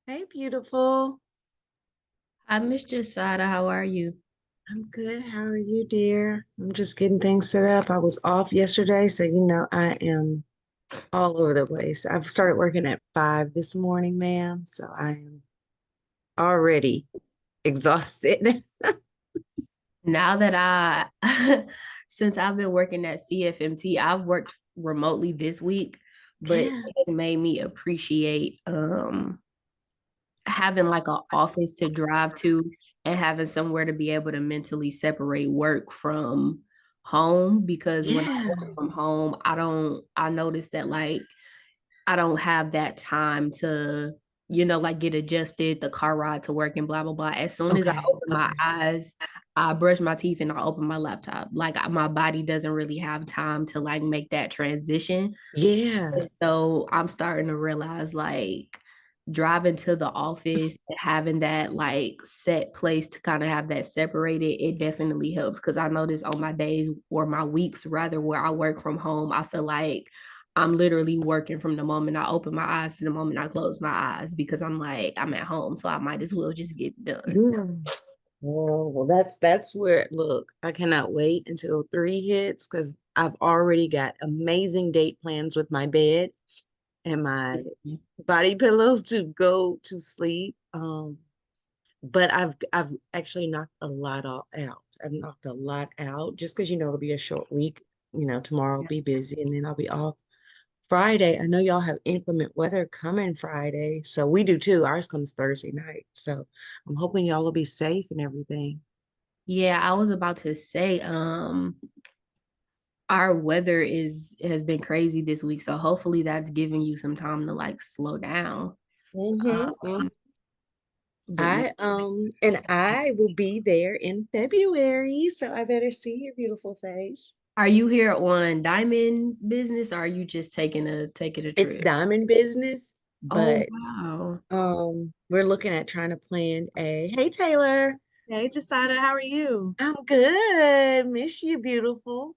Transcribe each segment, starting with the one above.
Hey, beautiful. Hi, Miss Jasada. How are you? I'm good. How are you, dear? I'm just getting things set up. I was off yesterday, so I am all over the place. I've started working at 5 this morning, ma'am, so I am already exhausted. Now that since I've been working at CFMT, I've worked remotely this week, but Yeah. it has made me appreciate having like an office to drive to and having somewhere to be able to mentally separate work from home because when I Yeah. work from home, I notice that like I don't have that time to, like get adjusted, the car ride to work and blah, blah, blah. As soon as I Okay. open my Okay. eyes, I brush my teeth and I open my laptop. Like my body doesn't really have time to like make that transition. Yeah. So I'm starting to realize like driving to the office and having that like set place to kind of have that separated, it definitely helps. Cause I notice on my days or my weeks rather where I work from home, I feel like I'm literally working from the moment I open my eyes to the moment I close my eyes because I'm like, I'm at home. So I might as well just get done. Yeah. Well, that's where, look, I cannot wait until 3 hits because I've already got amazing date plans with my bed and my body pillows to go to sleep. But I've actually knocked a lot all out. I've knocked a lot out just because it'll be a short week. Tomorrow will be busy and then I'll be off Friday. I know y'all have inclement weather coming Friday, so we do too. Ours comes Thursday night. So I'm hoping y'all will be safe and everything. Yeah, I was about to say, our weather is has been crazy this week, so hopefully that's giving you some time to like slow down. Mm-hmm. But yeah. I will be there in February, so I better see your beautiful face. Are you here on Diamond Business or are you just taking a It's trip? diamond business, Oh but wow. we're looking at trying to plan a hey Taylor. Hey, Jasada, how are you? I'm good. Miss you, beautiful.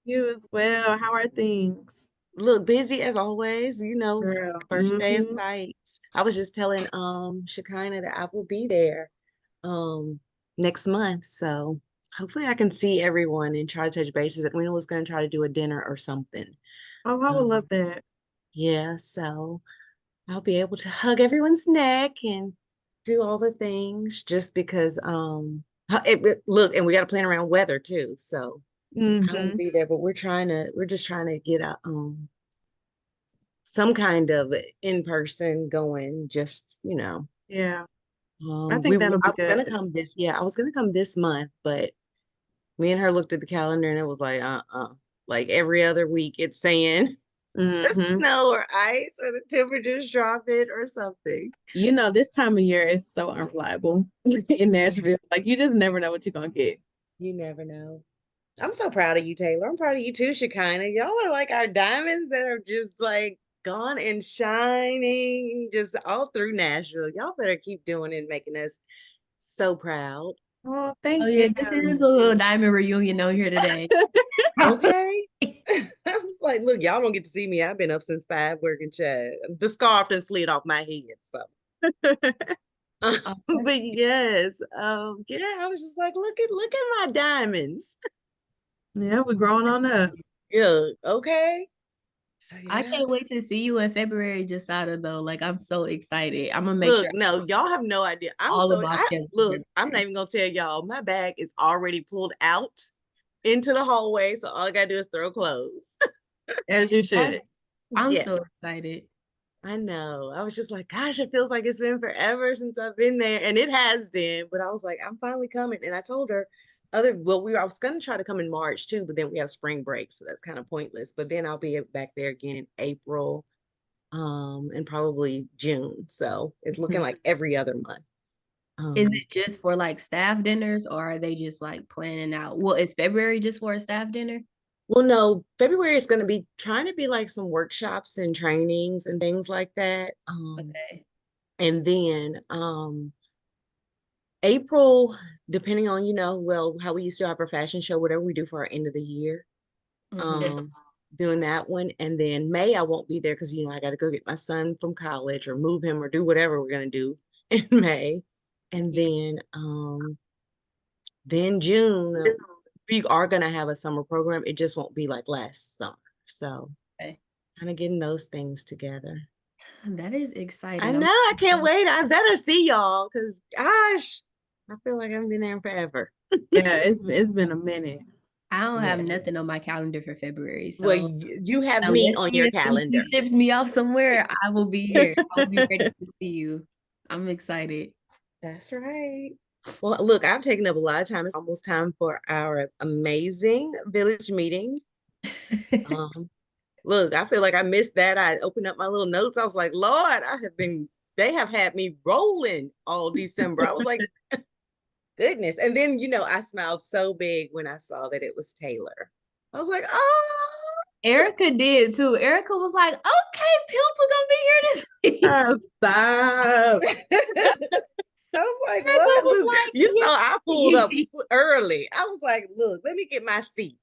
You as well. How are things? Look, busy as always, Girl. first day of sites. I was just telling Shekinah that I will be there um next month. So hopefully I can see everyone and try to touch bases. We was gonna try to do a dinner or something. Oh, I would love Um, that. yeah, so I'll be able to hug everyone's neck and do all the things just because look, and we got to plan around weather too. So I won't Mm-hmm. be there, but we're just trying to get a some kind of in person going. Just Yeah, I think that'll I be was gonna good. come this yeah I was gonna come this month, but me and her looked at the calendar and it was like like every other week it's saying Mm-hmm. snow or ice or the temperature's dropping or something. This time of year is so unreliable in Nashville. Like you just never know what you're gonna get. You never know. I'm so proud of you, Taylor. I'm proud of you too, Shekinah. Y'all are like our diamonds that are just like gone and shining just all through Nashville. Y'all better keep doing it, making us so proud. Oh, Oh thank yeah, you. this is a little diamond reunion on here today. Okay. like, look, y'all don't get to see me. I've been up since 5 working child. The scarf done slid off my head. So Oh, that's but yes, yeah, I was just like, look at my diamonds. Yeah, we're growing on up. Yeah, okay. So I yeah. can't wait to see you in February, Josada, though. Like, I'm so excited. I'm gonna make Look, sure no, y'all have no idea. all of my schedules Look, are I'm not there. even gonna tell y'all. My bag is already pulled out into the hallway, so all I gotta do is throw clothes. As you should. I'm Yeah, so excited. I know. I was just like, gosh, it feels like it's been forever since I've been there, and it has been. But I was like, I'm finally coming, and I told her, I was gonna try to come in March too, but then we have spring break, so that's kind of pointless. But then I'll be back there again in April, and probably June. So it's looking like every other month. Is Um, it just for like staff dinners or are they just like planning out? Well, is February just for a staff dinner? well, no, February is going to be trying to be like some workshops and trainings and things like that. Okay. And then April, depending on, well, how we used to have our fashion show, whatever we do for our end of the year, Mhm. um, doing that one. And then May, I won't be there because, I got to go get my son from college or move him or do whatever we're going to do in May. And Yeah. then June, we are going to have a summer program. It just won't be like last summer. So Okay. kind of getting those things together. That is I exciting. know, I can't wait. I better see y'all because gosh, I feel like I've been there forever. Yeah, it's been a minute. I don't have Yes. nothing on my calendar for February. Well, So you have me unless on your he calendar. ships me off somewhere, I will be here. I'll be ready to see you. I'm excited. That's right. Well, look, I've taken up a lot of time. It's almost time for our amazing village meeting. Um, Look, I feel like I missed that. I opened up my little notes. I was like, Lord, they have had me rolling all December. I was like, goodness. And then, I smiled so big when I saw that it was Taylor. I was like, oh, Erica did too. Erica was like, okay, Pencil gonna be here this week. Oh, stop. I was like, Erica what? was Look, like, you saw I pulled up yeah. early. I was like, look, let me get my seat.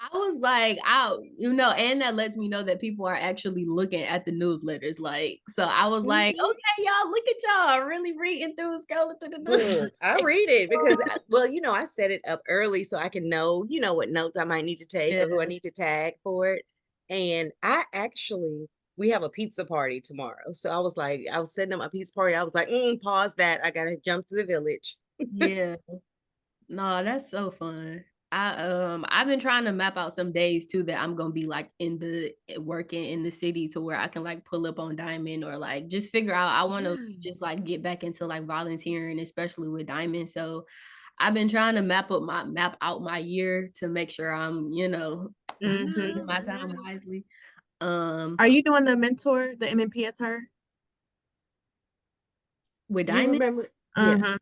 I was like, and that lets me know that people are actually looking at the newsletters. Like, so I was like, Mhm. okay, y'all, look at y'all really reading through, scrolling through the Look, I news. read it because, well, I set it up early so I can know, what notes I might need to take Yeah. or who I need to tag for it. And we have a pizza party tomorrow. So I was setting up my pizza party. I was like, pause that. I gotta jump to the village. Yeah. No, that's so fun. I've been trying to map out some days too that I'm gonna be like working in the city to where I can like pull up on Diamond or like just figure out I want to Yeah. just like get back into like volunteering, especially with Diamond. So I've been trying to map out my year to make sure I'm, I using know, my I time know. wisely. Are you doing the mentor, the MMPS her? With You Diamond, remember? Yeah. Uh-huh.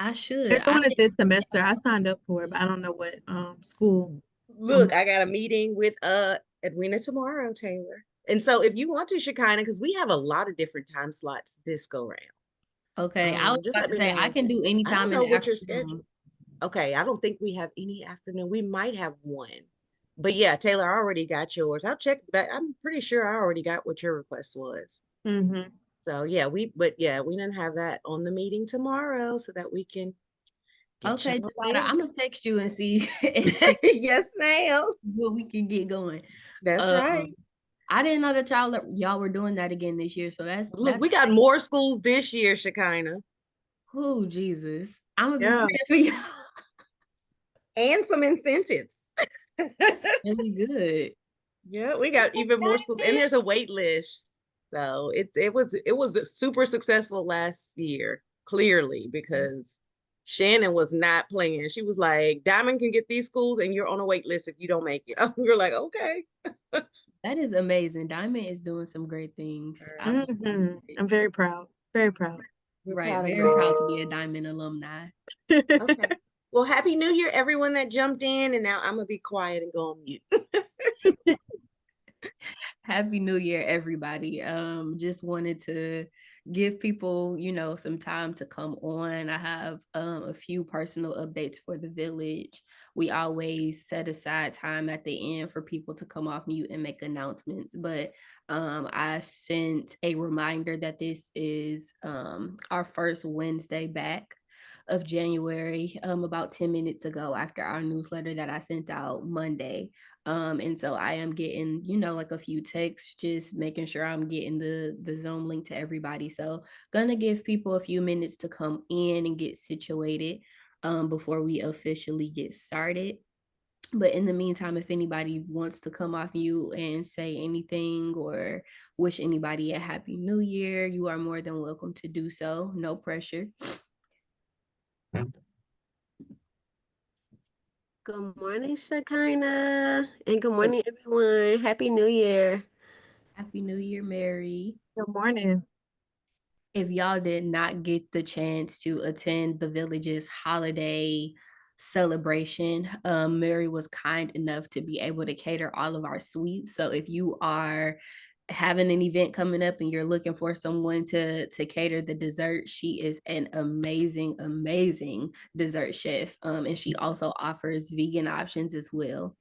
I should. They're doing it this semester. I signed up for it, but I don't know what school. Look, I got a meeting with Edwina tomorrow, Taylor. And so if you want to, Shekinah, because we have a lot of different time slots this go round. Okay, I was Just about let to me say I know. can do any I don't time in know the what your afternoon. schedule. Okay, I don't think we have any afternoon. We might have one. But yeah, Taylor, I already got yours. I'll check that. I'm pretty sure I already got what your request was. Mm-hmm. So yeah, we didn't have that on the meeting tomorrow so that we can get Okay, y'all Josiah, in. I'm gonna text you and see and see Yes, ma'am. what we can get going. That's right. Um, I didn't know that y'all were doing that again this year, so Look, that's we got more schools this year, Shekinah. oh Jesus, I'm gonna be Yeah. praying for you. And some incentives. That's really good. Yeah, we got even more schools, and there's a wait list. So it was super successful last year, clearly, because Shannon was not playing. She was like, Diamond can get these schools, and you're on a wait list if you don't make it. We were like, okay. That is amazing. Diamond is doing some great things. Mm-hmm. I'm very proud. Very proud. We're Right, proud of very you. proud to be a Diamond alumni. Okay. Well, Happy New Year, everyone that jumped in, and now I'm gonna be quiet and go on mute. Happy New Year, everybody. Just wanted to give people, some time to come on. I have a few personal updates for the village. we always set aside time at the end for people to come off mute and make announcements. But I sent a reminder that this is our first Wednesday back of January, about 10 minutes ago after our newsletter that I sent out Monday. And so I am getting, like a few texts, just making sure I'm getting the Zoom link to everybody. So gonna give people a few minutes to come in and get situated before we officially get started. But in the meantime, if anybody wants to come off mute and say anything or wish anybody a happy new year, you are more than welcome to do so. No pressure. Good morning, Shekinah, and good morning, everyone. Happy New Year. Happy New Year, Mary. Good morning. If y'all did not get the chance to attend the village's holiday celebration, Mary was kind enough to be able to cater all of our sweets. So if you are having an event coming up and you're looking for someone to cater the dessert, she is an amazing dessert chef. And she also offers vegan options as well.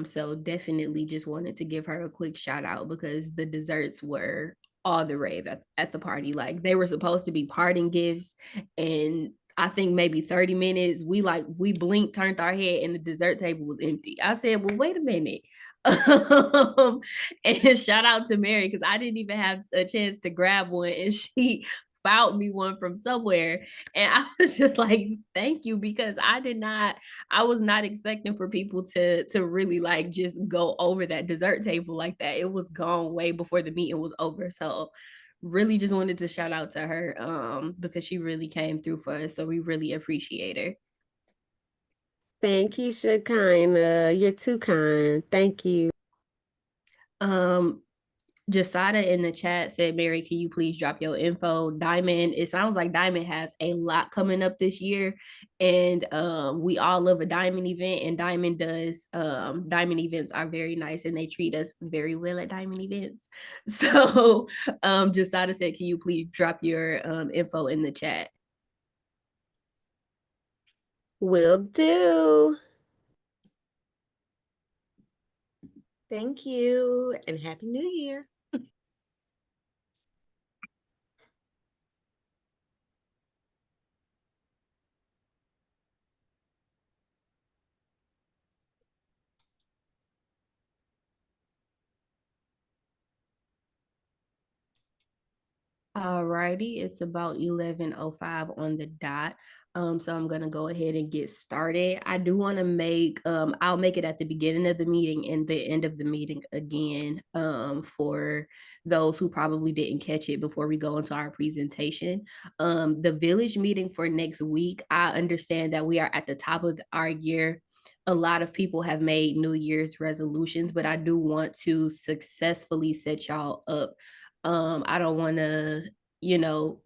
So definitely just wanted to give her a quick shout out because the desserts were all the rave at the party. Like they were supposed to be parting gifts, and I think maybe 30 minutes we blinked, turned our head, and the dessert table was empty. I said, well, wait a minute. And shout out to Mary because I didn't even have a chance to grab one, and she found me one from somewhere, and I was just like, thank you, because I was not expecting for people to really like just go over that dessert table like that. It was gone way before the meeting was over. So really just wanted to shout out to her because she really came through for us. So we really appreciate her. Thank you, Shekinah. You're too kind. Thank you. Jasada in the chat said, Mary, can you please drop your info? Diamond, it sounds like Diamond has a lot coming up this year. And we all love a Diamond event. And Diamond events are very nice and they treat us very well at Diamond events. So Jasada said, can you please drop your info in the chat? Will do. Thank you and Happy New Year. Alrighty, it's about 11:05 on the dot. So I'm gonna go ahead and get started. I do want to I'll make it at the beginning of the meeting and the end of the meeting again, for those who probably didn't catch it before we go into our presentation. The village meeting for next week, I understand that we are at the top of our year. A lot of people have made New Year's resolutions, but I do want to successfully set y'all up. I don't want to,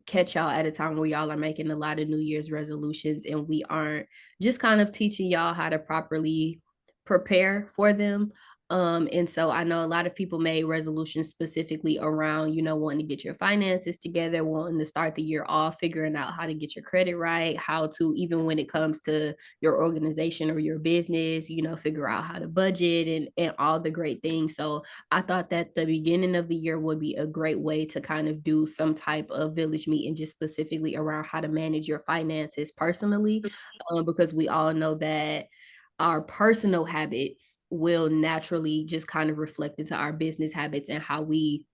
catch y'all at a time where y'all are making a lot of New Year's resolutions and we aren't just kind of teaching y'all how to properly prepare for them. And so I know a lot of people made resolutions specifically around, wanting to get your finances together, wanting to start the year off, figuring out how to get your credit right, how to, even when it comes to your organization or your business, figure out how to budget and all the great things. So I thought that the beginning of the year would be a great way to kind of do some type of village meeting just specifically around how to manage your finances personally, because we all know that our personal habits will naturally just kind of reflect into our business habits and how we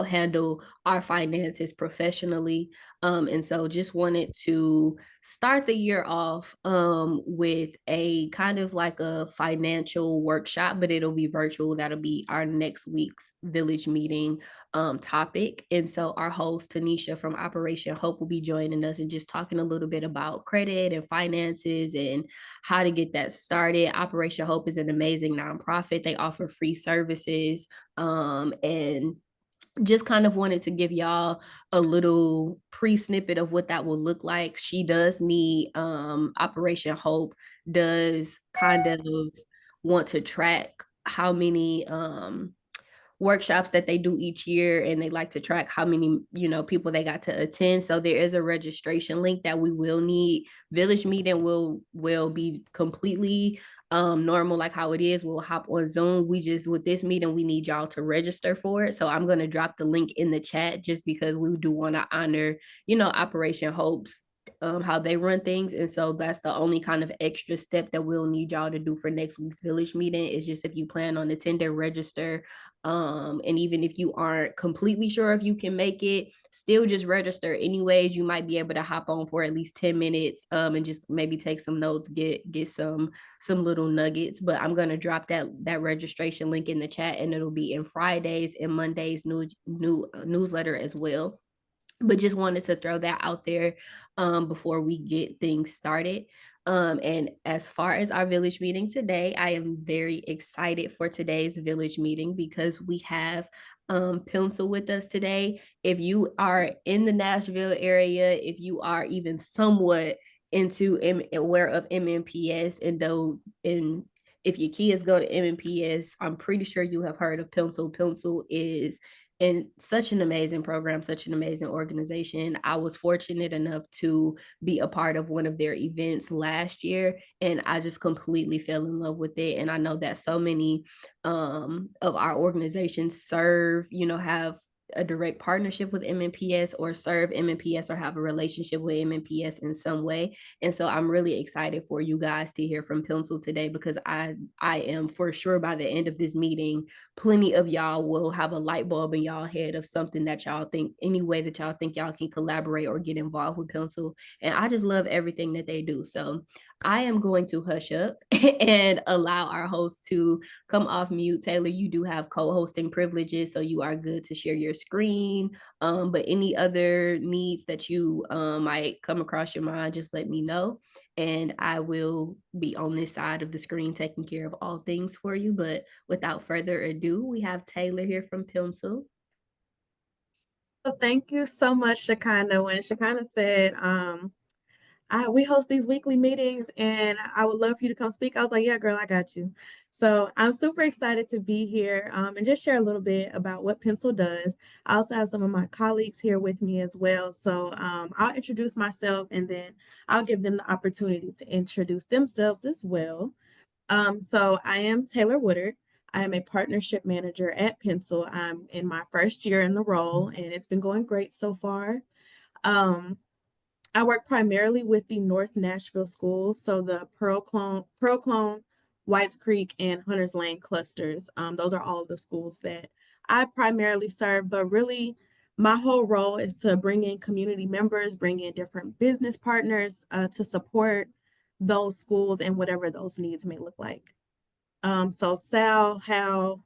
handle our finances professionally. And so just wanted to start the year off with a kind of like a financial workshop, but it'll be virtual. That'll be our next week's village meeting topic. And so our host, Tanisha from Operation Hope, will be joining us and just talking a little bit about credit and finances and how to get that started. Operation Hope is an amazing nonprofit. They offer free services and just kind of wanted to give y'all a little pre-snippet of what that will look like. She does need Operation Hope does kind of want to track how many workshops that they do each year, and they like to track how many, people they got to attend. So there is a registration link that we will need. Village meeting will be completely normal, like how it is. We'll hop on Zoom. With this meeting, we need y'all to register for it. So I'm going to drop the link in the chat, just because we do want to honor, Operation Hope's how they run things. And so that's the only kind of extra step that we'll need y'all to do for next week's village meeting, is just, if you plan on attending, register. And even if you aren't completely sure if you can make it, still just register anyways. You might be able to hop on for at least 10 minutes and just maybe take some notes, get some little nuggets. But I'm going to drop that registration link in the chat, and it'll be in Fridays and Mondays newsletter as well. But just wanted to throw that out there before we get things started. And as far as our village meeting today, I am very excited for today's village meeting, because we have Pencil with us today. If you are in the Nashville area, if you are even somewhat aware of MNPS, and if your kids go to MNPS, I'm pretty sure you have heard of Pencil. Pencil is and such an amazing program, such an amazing organization. I was fortunate enough to be a part of one of their events last year, and I just completely fell in love with it. And I know that so many of our organizations have a direct partnership with MNPS, or serve MNPS, or have a relationship with MNPS in some way. And so I'm really excited for you guys to hear from Pencil today, because I am for sure by the end of this meeting, plenty of y'all will have a light bulb in y'all head of something that y'all think, any way that y'all think y'all can collaborate or get involved with Pencil. And I just love everything that they do. So I am going to hush up and allow our host to come off mute. Taylor, you do have co-hosting privileges, so you are good to share your screen. But any other needs that you might come across your mind, just let me know. And I will be on this side of the screen taking care of all things for you. But without further ado, we have Taylor here from Pencil. So thank you so much, Shekinah. When Shekinah said, we host these weekly meetings and I would love for you to come speak, I was like, yeah, girl, I got you. So I'm super excited to be here and just share a little bit about what Pencil does. I also have some of my colleagues here with me as well. So I'll introduce myself, and then I'll give them the opportunity to introduce themselves as well. So I am Taylor Woodard. I am a partnership manager at Pencil. I'm in my first year in the role, and it's been going great so far. I work primarily with the North Nashville schools, so the Pearl Clone, Whites Creek, and Hunters Lane clusters. Those are all the schools that I primarily serve, but really my whole role is to bring in community members, bring in different business partners to support those schools and whatever those needs may look like. So Sal, Hal,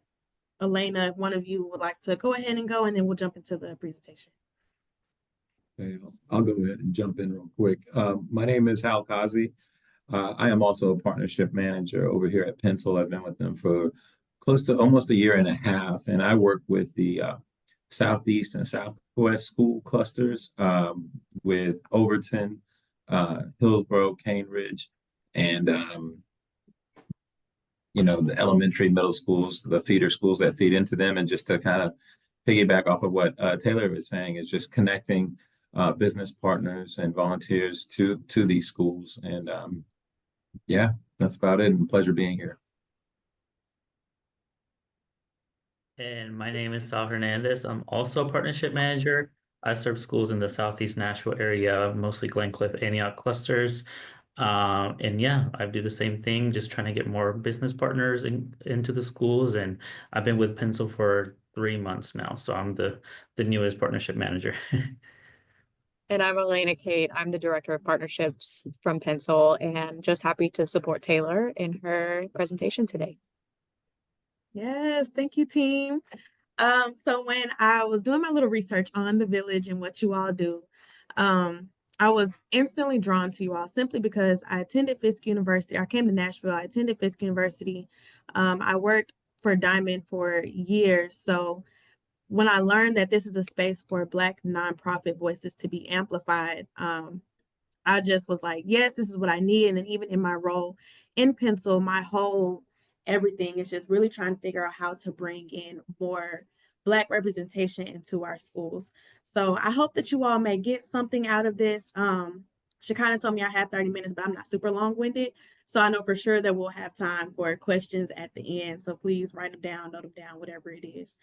Elena, if one of you would like to go ahead and go, and then we'll jump into the presentation. Okay, I'll go ahead and jump in real quick. My name is Hal Kazi. I am also a partnership manager over here at Pencil. I've been with them for close to almost a year and a half, and I work with the Southeast and Southwest school clusters with Overton, Hillsborough, Cambridge, and the elementary, middle schools, the feeder schools that feed into them. And just to kind of piggyback off of what Taylor was saying, is just connecting business partners and volunteers to these schools. And yeah, that's about it. And pleasure being here. And my name is Sal Hernandez. I'm also a partnership manager. I serve schools in the Southeast Nashville area, mostly Glencliff, Antioch clusters. And yeah, I do the same thing, just trying to get more business partners into the schools. And I've been with Pencil for 3 months now, so I'm the newest partnership manager. And I'm Elena Kate. I'm the Director of Partnerships from Pencil, and just happy to support Taylor in her presentation today. Yes, thank you, team. So when I was doing my little research on the village and what you all do, I was instantly drawn to you all simply because I attended Fisk University. I came to Nashville. I attended Fisk University. I worked for Diamond for years. So when I learned that this is a space for Black nonprofit voices to be amplified, I just was like, yes, this is what I need. And then even in my role in Pencil, my whole everything. It's just really trying to figure out how to bring in more Black representation into our schools. So I hope that you all may get something out of this. She kind of told me I have 30 minutes, but I'm not super long-winded. So I know for sure that we'll have time for questions at the end. So please write them down, note them down, whatever it is.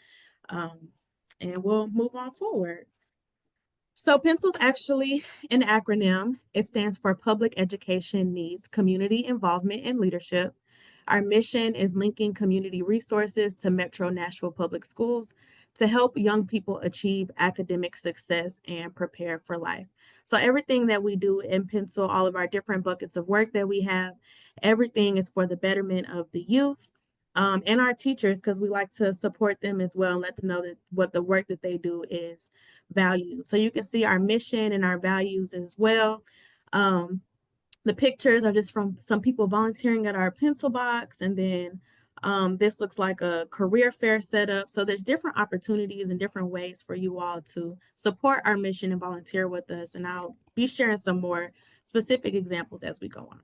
And we'll move on forward. So PENCIL's actually an acronym. It stands for Public Education Needs Community Involvement and Leadership. Our mission is linking community resources to Metro Nashville Public Schools to help young people achieve academic success and prepare for life. So everything that we do in PENCIL, all of our different buckets of work that we have, everything is for the betterment of the youth and our teachers, because we like to support them as well and let them know that what the work that they do is valued. So you can see our mission and our values as well. The pictures are just from some people volunteering at our pencil box. And then this looks like a career fair setup. So there's different opportunities and different ways for you all to support our mission and volunteer with us. And I'll be sharing some more specific examples as we go on.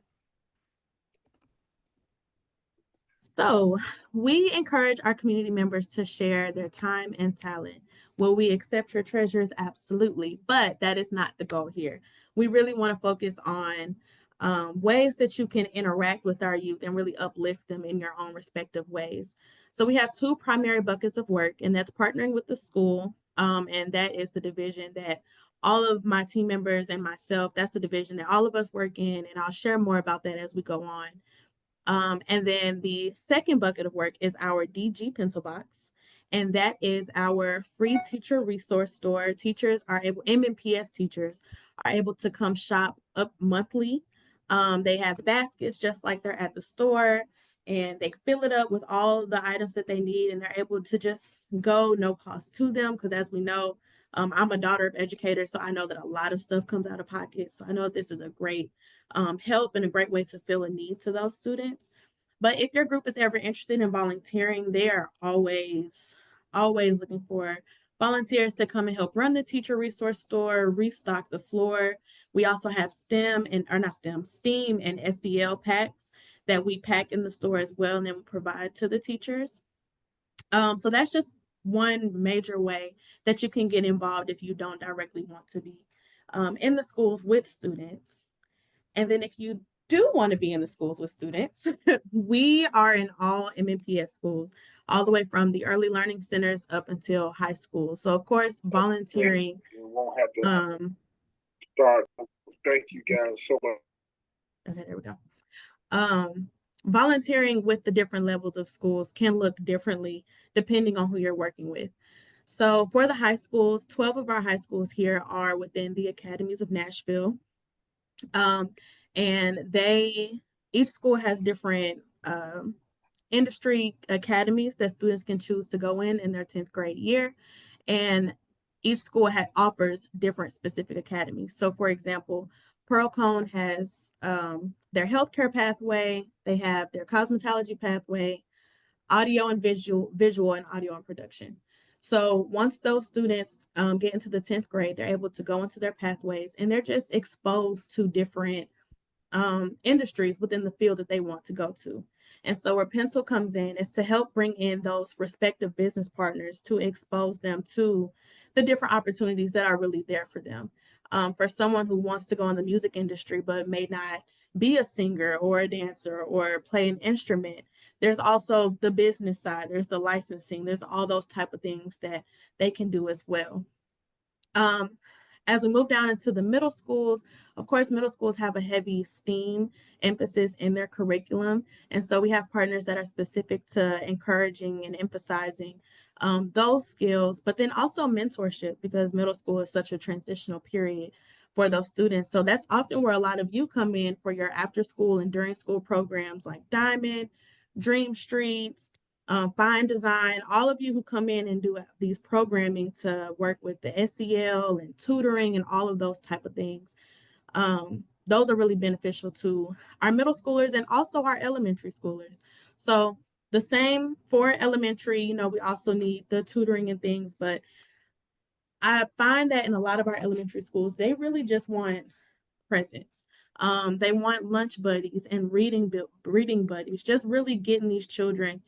So we encourage our community members to share their time and talent. Will we accept your treasures? Absolutely, but that is not the goal here. We really want to focus on ways that you can interact with our youth and really uplift them in your own respective ways. So we have two primary buckets of work, and that's partnering with the school, and that is the division that all of my team members and myself, that's the division that all of us work in, and I'll share more about that as we go on. And then the second bucket of work is our DG Pencil Box, and that is our free teacher resource store. Teachers are able, MNPS teachers are able to come shop up monthly. They have baskets just like they're at the store, and they fill it up with all the items that they need, and they're able to just go, no cost to them, because as we know, I'm a daughter of educators, so I know that a lot of stuff comes out of pocket. So I know this is a great help and a great way to fill a need to those students. But if your group is ever interested in volunteering, they are always looking for volunteers to come and help run the teacher resource store, restock the floor. We also have STEM and, or not STEM, STEAM and SEL packs that we pack in the store as well, and then we provide to the teachers. So that's just one major way that you can get involved if you don't directly want to be in the schools with students. And then if you do want to be in the schools with students, we are in all MNPS schools, all the way from the early learning centers up until high school. So of course, volunteering. You won't have to start. Thank you guys so much. Okay, there we go. Volunteering with the different levels of schools can look differently depending on who you're working with. So for the high schools, 12 of our high schools here are within the academies of Nashville. And each school has different industry academies that students can choose to go in their 10th grade year. And each school offers different specific academies. So for example, Pearl Cone has their healthcare pathway, they have their cosmetology pathway, audio and visual and audio and production. So once those students get into the 10th grade, they're able to go into their pathways, and they're just exposed to different industries within the field that they want to go to. And so where Pencil comes in is to help bring in those respective business partners to expose them to the different opportunities that are really there for them. For someone who wants to go in the music industry but may not be a singer or a dancer or play an instrument, there's also the business side, there's the licensing, there's all those type of things that they can do as well. As we move down into the middle schools, of course, middle schools have a heavy STEAM emphasis in their curriculum. And so we have partners that are specific to encouraging and emphasizing those skills, but then also mentorship, because middle school is such a transitional period for those students. So that's often where a lot of you come in for your after school and during school programs like Diamond, Dream Streets, Fine Design, all of you who come in and do these programming to work with the SEL and tutoring and all of those type of things. Those are really beneficial to our middle schoolers and also our elementary schoolers. So the same for elementary, you know, we also need the tutoring and things, but I find that in a lot of our elementary schools, they really just want presence. They want lunch buddies and reading buddies, just really getting these children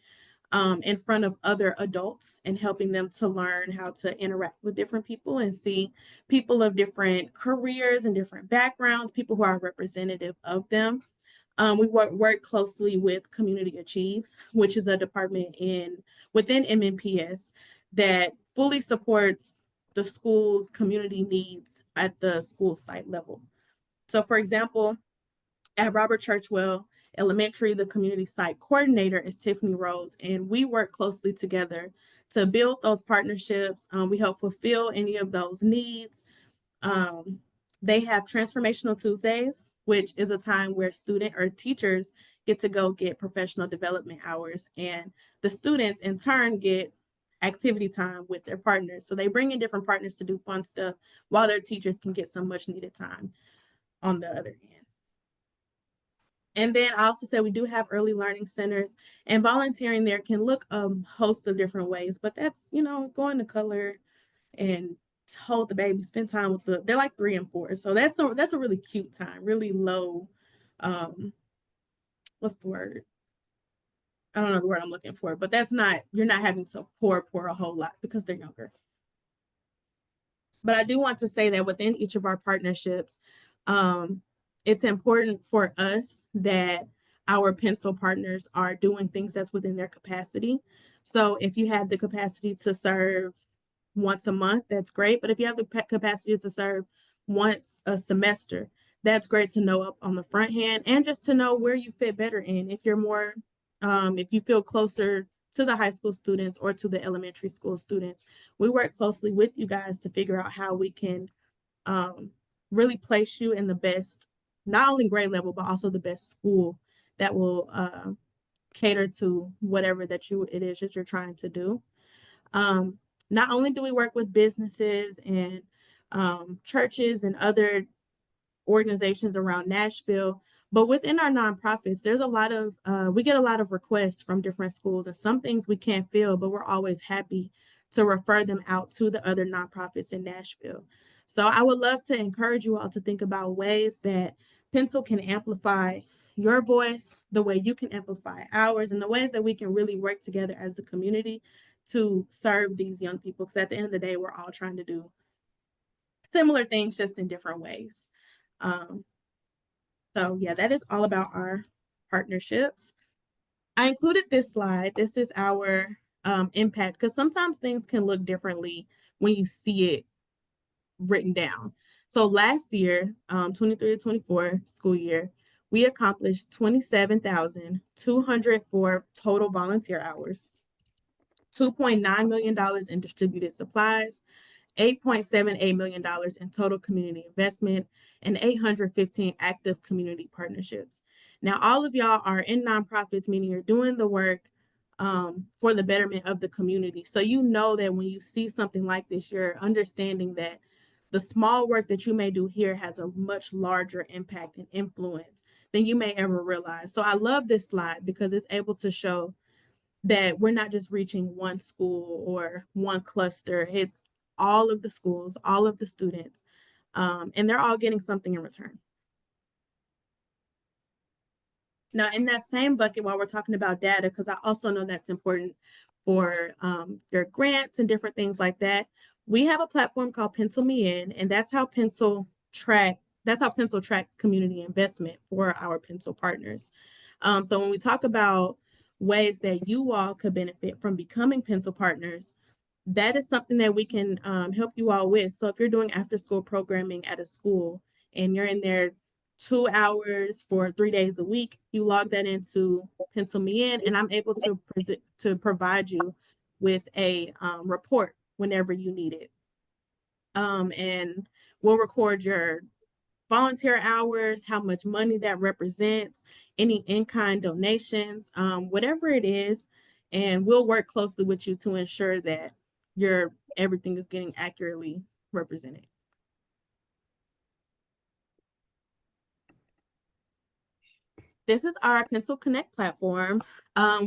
in front of other adults and helping them to learn how to interact with different people and see people of different careers and different backgrounds, people who are representative of them. We work closely with Community Achieves, which is a department within MNPS that fully supports the school's community needs at the school site level. So for example, at Robert Churchwell Elementary, the community site coordinator is Tiffany Rose, and we work closely together to build those partnerships. We help fulfill any of those needs. They have Transformational Tuesdays, which is a time where student or teachers get to go get professional development hours, and the students in turn get activity time with their partners. So they bring in different partners to do fun stuff while their teachers can get some much needed time on the other end. And then I also said we do have early learning centers, and volunteering there can look a host of different ways, but that's, going to color and hold the baby, spend time with they're like 3 and 4. So that's a really cute time, really low, what's the word? I don't know the word I'm looking for, but you're not having to pour a whole lot because they're younger. But I do want to say that within each of our partnerships, it's important for us that our pencil partners are doing things that's within their capacity. So if you have the capacity to serve once a month, that's great. But if you have the capacity to serve once a semester, that's great to know up on the front hand, and just to know where you fit better in. If you're more, if you feel closer to the high school students or to the elementary school students, we work closely with you guys to figure out how we can really place you in the best, not only grade level, but also the best school that will cater to whatever it is that you're trying to do. Not only do we work with businesses and churches and other organizations around Nashville, but within our nonprofits, there's we get a lot of requests from different schools, and some things we can't fill, but we're always happy to refer them out to the other nonprofits in Nashville. So I would love to encourage you all to think about ways that Pencil can amplify your voice, the way you can amplify ours, and the ways that we can really work together as a community to serve these young people. Because at the end of the day, we're all trying to do similar things, just in different ways. So yeah, that is all about our partnerships. I included this slide. This is our impact, because sometimes things can look differently when you see it written down. So last year, 23 to 24 school year, we accomplished 27,204 total volunteer hours, $2.9 million in distributed supplies, $8.78 million in total community investment, and 815 active community partnerships. Now, all of y'all are in nonprofits, meaning you're doing the work for the betterment of the community. So you know that when you see something like this, you're understanding that the small work that you may do here has a much larger impact and influence than you may ever realize. So I love this slide because it's able to show that we're not just reaching one school or one cluster. It's all of the schools, all of the students, and they're all getting something in return. Now, in that same bucket, while we're talking about data, because I also know that's important for your grants and different things like that, we have a platform called Pencil Me In, and that's how Pencil tracks community investment for our Pencil partners. So when we talk about ways that you all could benefit from becoming Pencil partners, that is something that we can help you all with. So if you're doing after school programming at a school and you're in there 2 hours for 3 days a week, you log that into Pencil Me In, and I'm able to provide you with a report whenever you need it. And we'll record your volunteer hours, how much money that represents, any in-kind donations, whatever it is, and we'll work closely with you to ensure that everything is getting accurately represented. This is our Pencil Connect platform.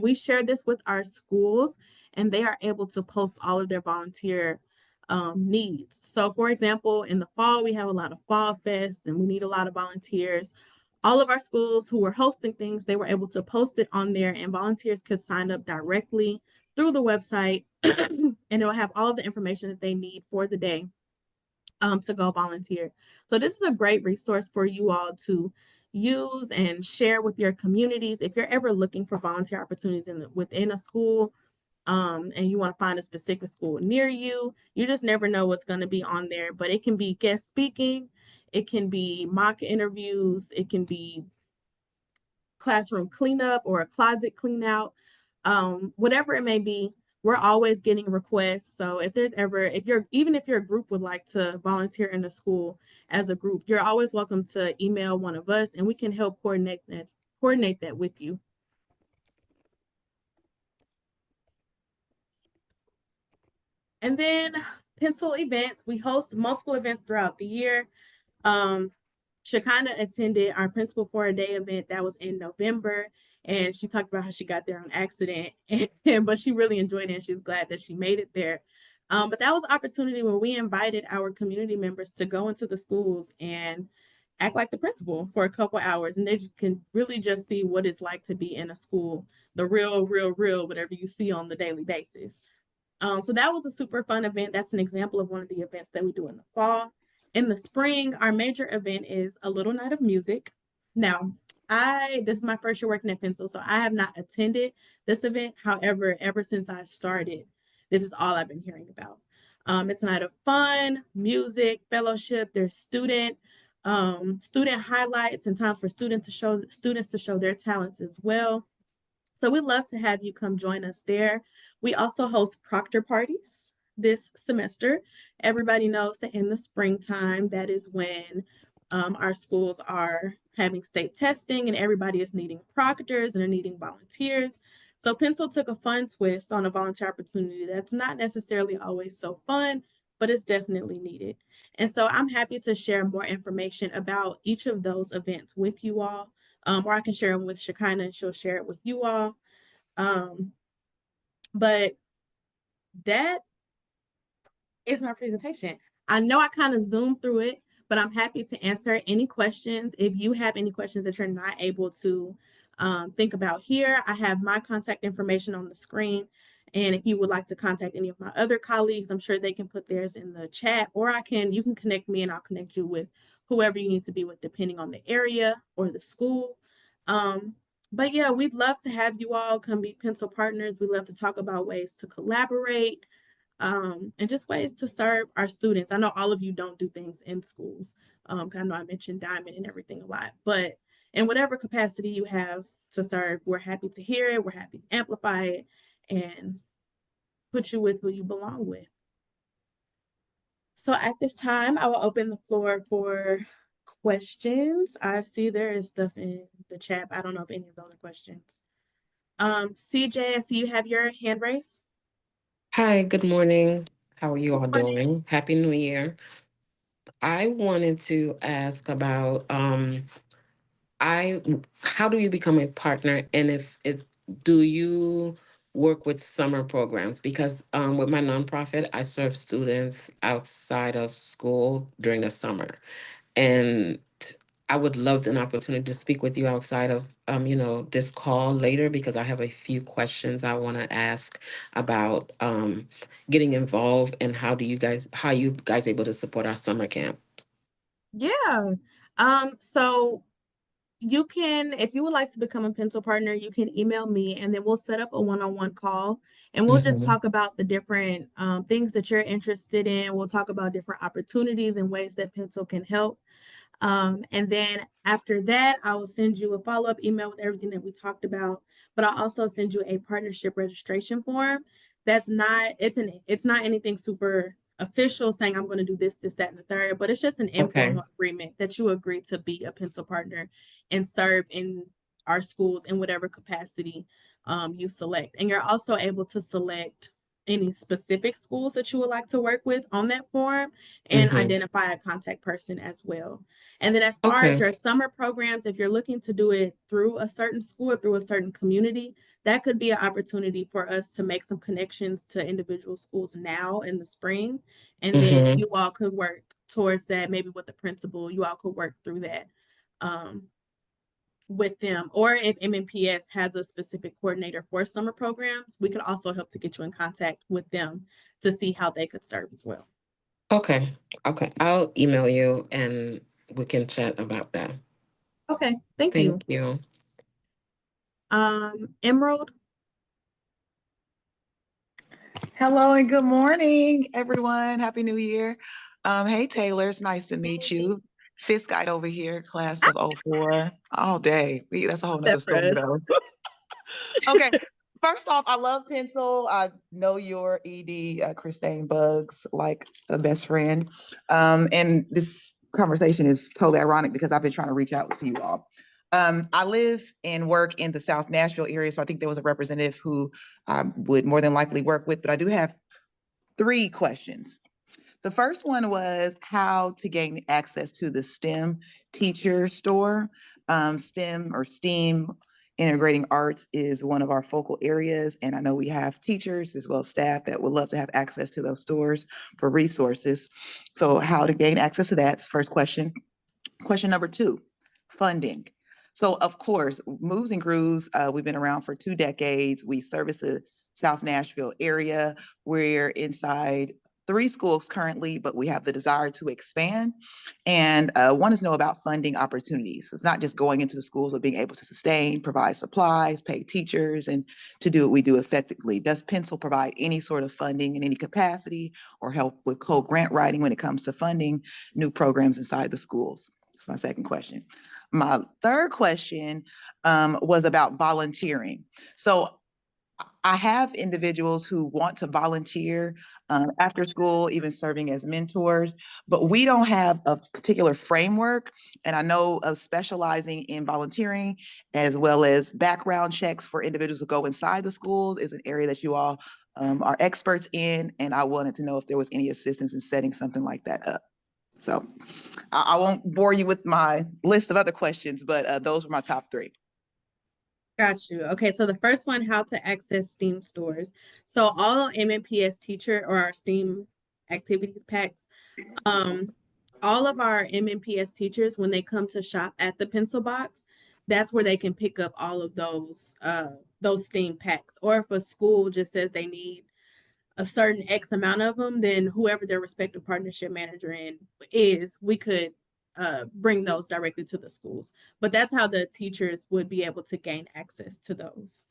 We share this with our schools, and they are able to post all of their volunteer needs. So for example, in the fall, we have a lot of fall fest and we need a lot of volunteers. all of our schools who were hosting things, they were able to post it on there, and volunteers could sign up directly through the website, and it'll have all of the information that they need for the day to go volunteer. So this is a great resource for you all to use and share with your communities. If you're ever looking for volunteer opportunities within a school, and you want to find a specific school near you, you just never know what's going to be on there. But it can be guest speaking, it can be mock interviews, it can be classroom cleanup or a closet clean out, whatever it may be. We're always getting requests. So if your group would like to volunteer in a school as a group, you're always welcome to email one of us, and we can help coordinate that with you. And then Pencil events, we host multiple events throughout the year. Shekinah attended our Principal for a Day event that was in November, and she talked about how she got there on accident, but she really enjoyed it, and she's glad that she made it there. But that was an opportunity where we invited our community members to go into the schools and act like the principal for a couple hours, and they can really just see what it's like to be in a school, the real, whatever you see on the daily basis. So that was a super fun event. That's an example of one of the events that we do in the fall. In the spring, our major event is a little night of music. Now, this is my first year working at Pencil, so I have not attended this event. However, ever since I started, this is all I've been hearing about. It's a night of fun, music, fellowship. There's student highlights and times for students to show their talents as well. So we'd love to have you come join us there. We also host proctor parties this semester. Everybody knows that in the springtime, that is when our schools are having state testing, and everybody is needing proctors and are needing volunteers. So Pencil took a fun twist on a volunteer opportunity that's not necessarily always so fun, but it's definitely needed. And so I'm happy to share more information about each of those events with you all. Or I can share them with Shekinah and she'll share it with you all. But that is my presentation. I know I kind of zoomed through it, but I'm happy to answer any questions. If you have any questions that you're not able to think about here, I have my contact information on the screen. And if you would like to contact any of my other colleagues, I'm sure they can put theirs in the chat, or you can connect me and I'll connect you with whoever you need to be with, depending on the area or the school. But yeah, we'd love to have you all come be Pencil partners. We love to talk about ways to collaborate, and just ways to serve our students. I know all of you don't do things in schools. I know I mentioned Diamond and everything a lot, but in whatever capacity you have to serve, we're happy to hear it. We're happy to amplify it and put you with who you belong with. So at this time, I will open the floor for questions. I see there is stuff in the chat. I don't know if any of those are questions. CJ, I see you have your hand raised. Hi, good morning. How are you all doing? Happy New Year. I wanted to ask about how do you become a partner, and do you work with summer programs? Because with my nonprofit, I serve students outside of school during the summer, and I would love an opportunity to speak with you outside of this call later, because I have a few questions I want to ask about getting involved, and how you guys able to support our summer camp. Yeah. So you can, if you would like to become a Pencil partner, you can email me, and then we'll set up a one-on-one call, and we'll just talk about the different things that you're interested in. We'll talk about different opportunities and ways that Pencil can help. And then after that, I will send you a follow-up email with everything that we talked about, but I'll also send you a partnership registration form. It's not anything super official saying I'm going to do this, that, and the third, but it's just an informal agreement that you agree to be a Pencil partner and serve in our schools in whatever capacity you select. And you're also able to select any specific schools that you would like to work with on that form, and identify a contact person as well. And then as far as your summer programs, if you're looking to do it through a certain school or through a certain community, that could be an opportunity for us to make some connections to individual schools now in the spring. And then you all could work towards that, maybe with the principal, you all could work through that. with them, or if MNPS has a specific coordinator for summer programs, we could also help to get you in contact with them to see how they could serve as well. Okay. Okay. I'll email you and we can chat about that. Okay, thank you. Thank you. Emerald. Hello and good morning, everyone. Happy New Year. Hey, Taylor, it's nice to meet you. Fifth guide over here, class of 04. All day. That's a whole nother story, Separate. though. Okay. First off, I love pencil. I know your ED, Christine Bugs, like a best friend. And this conversation is totally ironic because I've been trying to reach out to you all. I live and work in the South Nashville area, so I think there was a representative who I would more than likely work with, but I do have 3 questions. The first one was how to gain access to the STEM teacher store. STEM or STEAM, integrating arts, is one of our focal areas. And I know we have teachers as well as staff that would love to have access to those stores for resources. So how to gain access to that's the first question. Question number 2, funding. So of course, Moves and Grooves, we've been around for 2 decades. We service the South Nashville area. We're inside 3 schools currently, but we have the desire to expand. And want to know about funding opportunities. It's not just going into the schools, but being able to sustain, provide supplies, pay teachers, and to do what we do effectively. Does Pencil provide any sort of funding in any capacity or help with co-grant writing when it comes to funding new programs inside the schools? That's my second question. My third question was about volunteering. So I have individuals who want to volunteer after school, even serving as mentors, but we don't have a particular framework. And I know of specializing in volunteering as well as background checks for individuals who go inside the schools is an area that you all are experts in. And I wanted to know if there was any assistance in setting something like that up. So I won't bore you with my list of other questions, but those were my top 3. Got you. Okay, so the first one, how to access STEAM stores. So all MNPS teacher or our STEAM activities packs, all of our MNPS teachers, when they come to shop at the Pencil Box, that's where they can pick up all of those STEAM packs. Or if a school just says they need a certain X amount of them, then whoever their respective partnership manager is, we could bring those directly to the schools. But that's how the teachers would be able to gain access to those.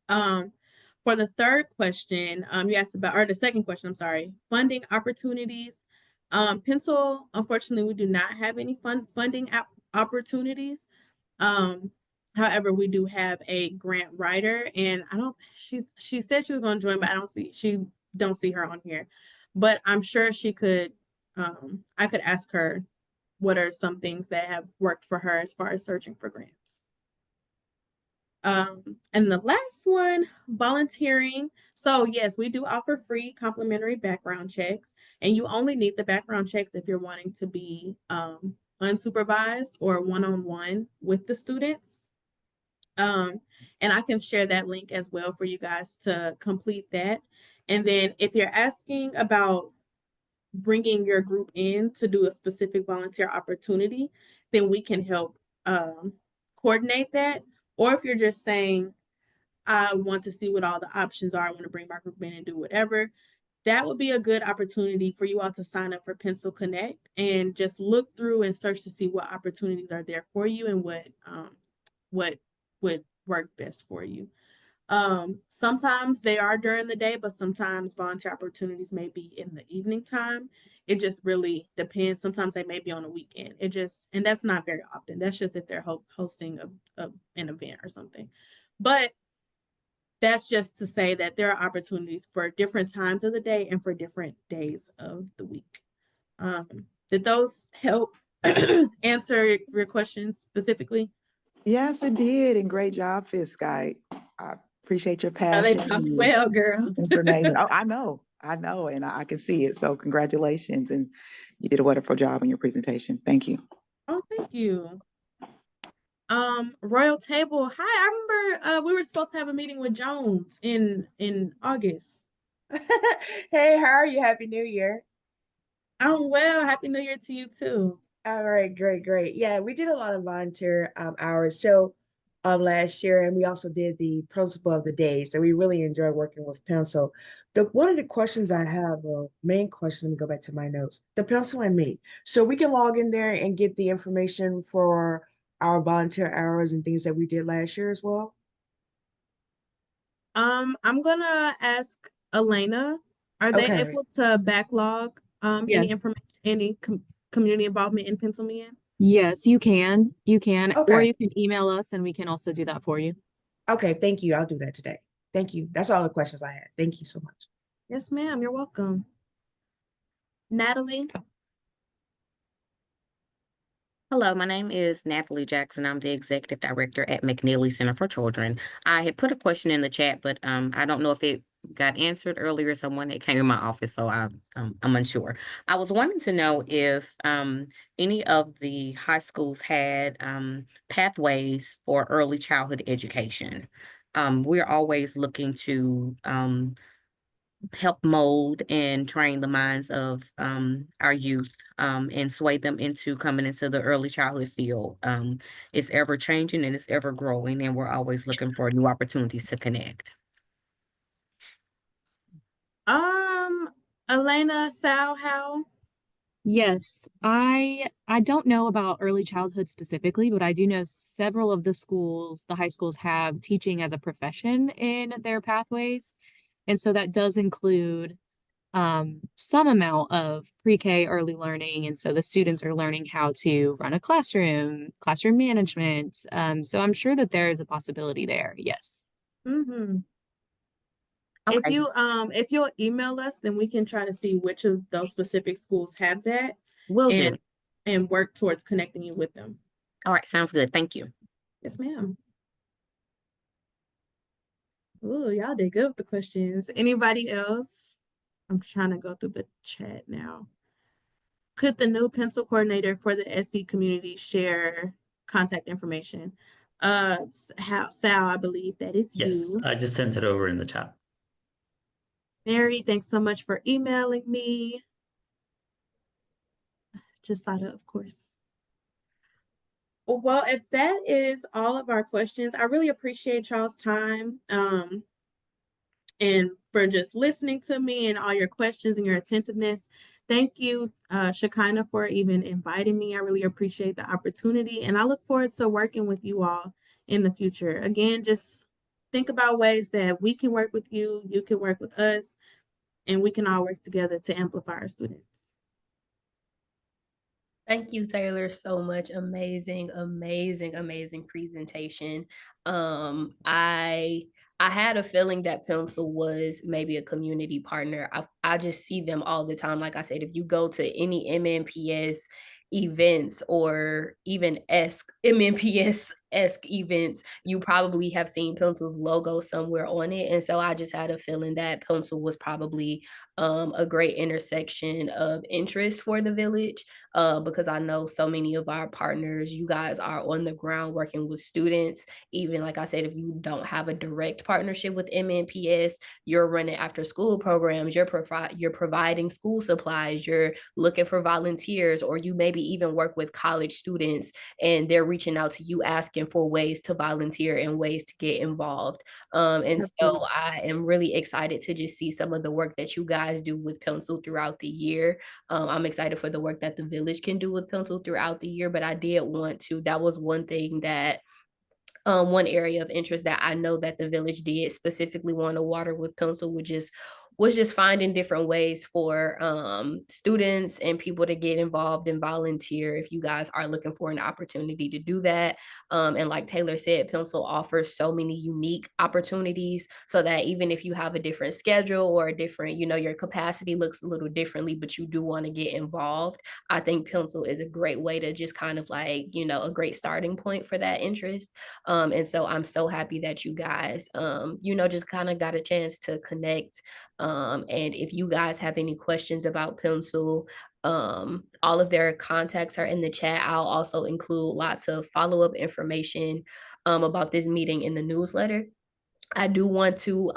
For the third question, you asked about, or the second question, I'm sorry, funding opportunities. Pencil, unfortunately, we do not have any funding opportunities. However, we do have a grant writer, and she said she was going to join, but don't see her on here. But I'm sure she could, I could ask her what are some things that have worked for her as far as searching for grants. And the last one, volunteering. So yes, we do offer free complimentary background checks, and you only need the background checks if you're wanting to be unsupervised or one-on-one with the students. And I can share that link as well for you guys to complete that. And then if you're asking about bringing your group in to do a specific volunteer opportunity, then we can help coordinate that. Or if you're just saying, I want to see what all the options are, I want to bring my group in and do whatever, that would be a good opportunity for you all to sign up for Pencil Connect and just look through and search to see what opportunities are there for you and what would work best for you. Sometimes they are during the day, but sometimes volunteer opportunities may be in the evening time. It just really depends. Sometimes they may be on a weekend. And that's not very often. That's just if they're hosting an event or something. But that's just to say that there are opportunities for different times of the day and for different days of the week. Did those help answer your questions specifically? Yes, it did. And great job, Fifth Guide. I appreciate your They passion. talk and well, girl. information. Oh, I know, and I can see it. So congratulations. And you did a wonderful job in your presentation. Thank you. Oh, thank you. Royal Table. Hi, I remember we were supposed to have a meeting with Jones in August. Hey, how are you? Happy New Year. I'm well. Happy New Year to you too. All right, great, great. Yeah, we did a lot of volunteer hours. So last year, and we also did the principal of the day. So we really enjoyed working with pencil. The one of the questions I have, main question, let me go back to my notes. The pencil and me. So we can log in there and get the information for our volunteer hours and things that we did last year as well. I'm gonna ask Elena, are they Okay. able to backlog any Yes. information, any community involvement in Pennsylvania? Yes, you can. You can. Or Okay. you can email us and we can also do that for you. Okay, thank you. I'll do that today. Thank you. That's all the questions I had. Thank you so much. Yes, ma'am. You're welcome. Natalie? Hello, my name is Natalie Jackson. I'm the executive director at McNeely Center for Children. I had put a question in the chat, but I don't know if it got answered earlier. Someone that came in my office, so I'm unsure. I was wanting to know if any of the high schools had pathways for early childhood education. We're always looking to help mold and train the minds of our youth and sway them into coming into the early childhood field. It's ever changing and it's ever growing, and we're always looking for new opportunities to connect. Elena, Sal, how? Yes, I don't know about early childhood specifically, but I do know several of the schools, the high schools have teaching as a profession in their pathways. And so that does include some amount of pre-K early learning. And so the students are learning how to run a classroom, classroom management. So I'm sure that there is a possibility there. Yes. Mm-hmm. Okay. If you'll email us, then we can try to see which of those specific schools have that Will do. and work towards connecting you with them. All right, sounds good. Thank you. Yes, ma'am. Oh, y'all did good with the questions. Anybody else? I'm trying to go through the chat now. Could the new pencil coordinator for the SC community share contact information? Sal, I believe that is Yes, you. I just sent it over in the chat. Mary, thanks so much for emailing me. Jasada, of course. Well, if that is all of our questions, I really appreciate y'all's time and for just listening to me and all your questions and your attentiveness. Thank you, Shekinah, for even inviting me. I really appreciate the opportunity, and I look forward to working with you all in the future. Again, just think about ways that we can work with you, you can work with us, and we can all work together to amplify our students. Thank you, Taylor, so much. Amazing, amazing, amazing presentation. I had a feeling that Pencil was maybe a community partner. I just see them all the time. Like I said, if you go to any MNPS events or even MNPS-esque events, you probably have seen Pencil's logo somewhere on it. And so I just had a feeling that Pencil was probably a great intersection of interest for the village. Because I know so many of our partners, you guys are on the ground working with students. Even like I said, if you don't have a direct partnership with MNPS, you're running after school programs, you're providing school supplies, you're looking for volunteers, or you maybe even work with college students and they're reaching out to you asking for ways to volunteer and ways to get involved. And so I am really excited to just see some of the work that you guys do with Pencil throughout the year. I'm excited for the work that the village can do with Pencil throughout the year, but I did want to, that was one thing that one area of interest that I know that the village did specifically want to water with Pencil, which is was just finding different ways for students and people to get involved and volunteer if you guys are looking for an opportunity to do that. And like Taylor said, Pencil offers so many unique opportunities so that even if you have a different schedule or a different, you know, your capacity looks a little differently, but you do want to get involved, I think Pencil is a great way to just kind of like, you know, a great starting point for that interest. And so I'm so happy that you guys, you know, just kind of got a chance to connect. And if you guys have any questions about Pencil, all of their contacts are in the chat. I'll also include lots of follow-up information about this meeting in the newsletter. I do want to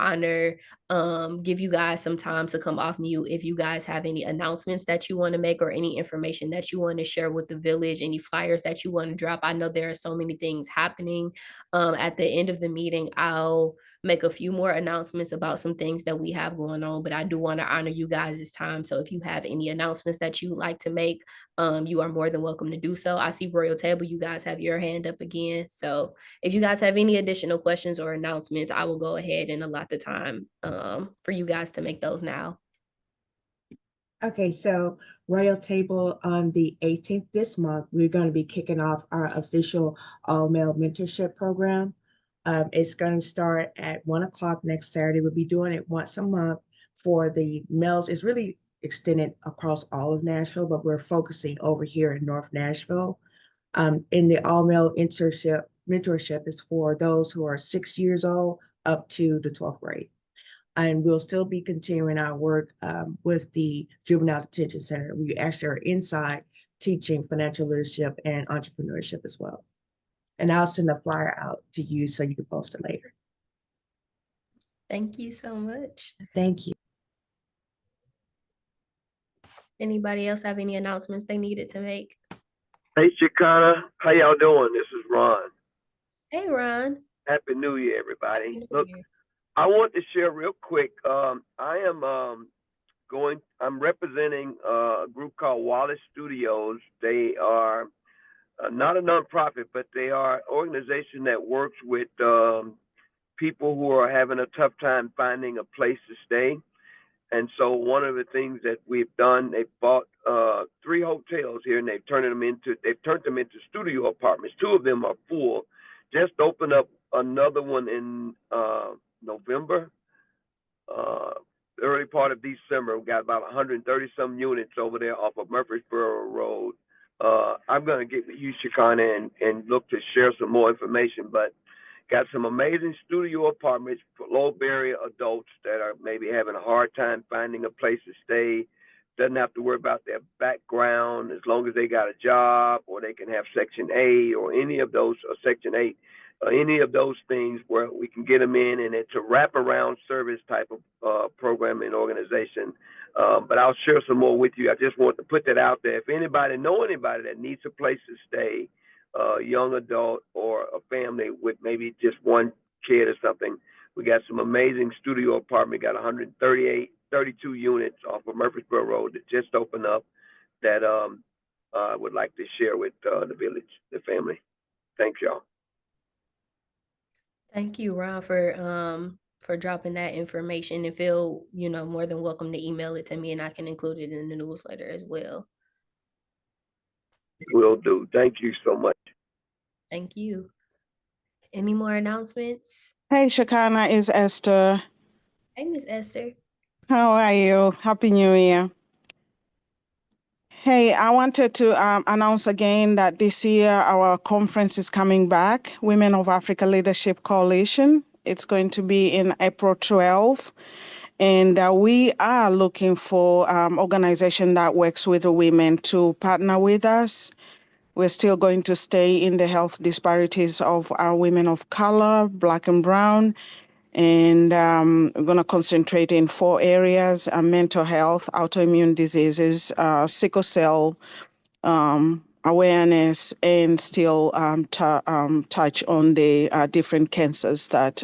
give you guys some time to come off mute if you guys have any announcements that you want to make or any information that you want to share with the village, any flyers that you want to drop. I know there are so many things happening. At the end of the meeting, I'll make a few more announcements about some things that we have going on, but I do want to honor you guys' time. So if you have any announcements that you would like to make, you are more than welcome to do so. I see Royal Table, you guys have your hand up again. So if you guys have any additional questions or announcements, I will go ahead and allot the time for you guys to make those now. Okay, so Royal Table, on the 18th this month, we're going to be kicking off our official all-male mentorship program. It's going to start at 1 o'clock next Saturday. We'll be doing it once a month for the males. It's really extended across all of Nashville, but we're focusing over here in North Nashville. In the all-male mentorship is for those who are 6 years old up to the 12th grade. And we'll still be continuing our work with the Juvenile Detention Center. We actually are inside teaching financial leadership and entrepreneurship as well. And I'll send a flyer out to you so you can post it later. Thank you so much. Thank you. Anybody else have any announcements they needed to make? Hey, Chicana, how y'all doing? This is Ron. Hey, Ron. Happy New Year, everybody. Happy New Look, Year. I want to share real quick. I'm representing a group called Wallace Studios. They are not a nonprofit, but they are an organization that works with people who are having a tough time finding a place to stay. And so one of the things that we've done, they bought 3 hotels here, and they've turned them into studio apartments. 2 of them are full. Just opened up another one in November. Early part of December, we got about 130 some units over there off of Murfreesboro Road. I'm going to get with you, Chicana, and look to share some more information, but got some amazing studio apartments for low barrier adults that are maybe having a hard time finding a place to stay. Doesn't have to worry about their background as long as they got a job, or they can have Section 8 or any of those, or Section 8, or any of those things where we can get them in, and it's a wraparound service type of program and organization. But I'll share some more with you. I just want to put that out there. If anybody that needs a place to stay, young adult or a family with maybe just one kid or something, we got some amazing studio apartment. Got 32 units off of Murfreesboro Road that just opened up that I would like to share with the village, the family. Thanks, y'all. Thank you, Ron, for dropping that information, and feel, more than welcome to email it to me, and I can include it in the newsletter as well. Will do. Thank you so much. Thank you. Any more announcements? Hey, Chicana, is Esther. Hey, Miss Esther. How are you? Happy New Year. Hey, I wanted to announce again that this year our conference is coming back, Women of Africa Leadership Coalition. It's going to be in April 12th. And we are looking for organization that works with the women to partner with us. We're still going to stay in the health disparities of our women of color, Black and Brown. And we're going to concentrate in 4 areas: mental health, autoimmune diseases, sickle cell awareness, and still touch on the different cancers that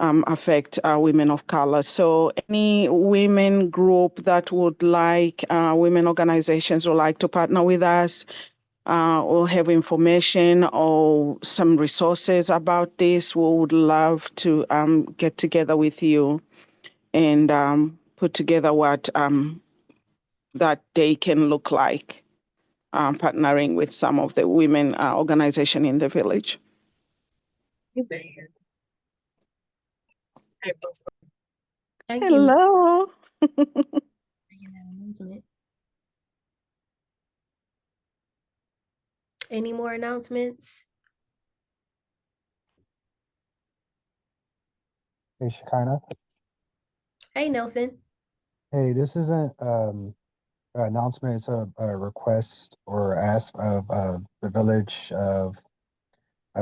affect women of color. So any women group that would like, women organizations would like to partner with us, or have information or some resources about this, we would love to get together with you and put together what that day can look like, partnering with some of the women organization in the village. Thank Hello. Any more announcements? Hey, Shekinah. Hey, Nelson. Hey, this isn't an announcement. It's a request or ask of the village of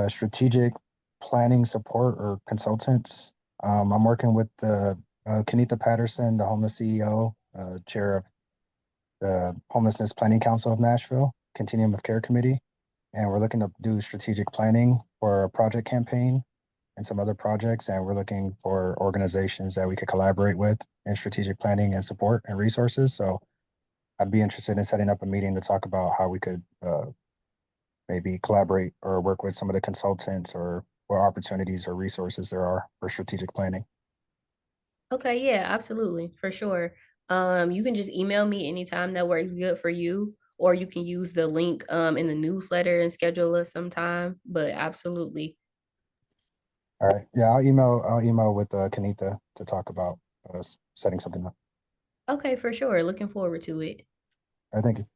strategic planning support or consultants. I'm working with the Kenita Patterson, the homeless CEO, chair of the Homelessness Planning Council of Nashville, Continuum of Care Committee, and we're looking to do strategic planning for a project campaign and some other projects, and we're looking for organizations that we could collaborate with in strategic planning and support and resources. So I'd be interested in setting up a meeting to talk about how we could maybe collaborate or work with some of the consultants or what opportunities or resources there are for strategic planning. Okay, yeah, absolutely, for sure. You can just email me anytime that works good for you, or you can use the link in the newsletter and schedule us sometime. But absolutely. All right. Yeah, I'll email with Kenita to talk about setting something up. Okay, for sure. Looking forward to it. All right, thank you.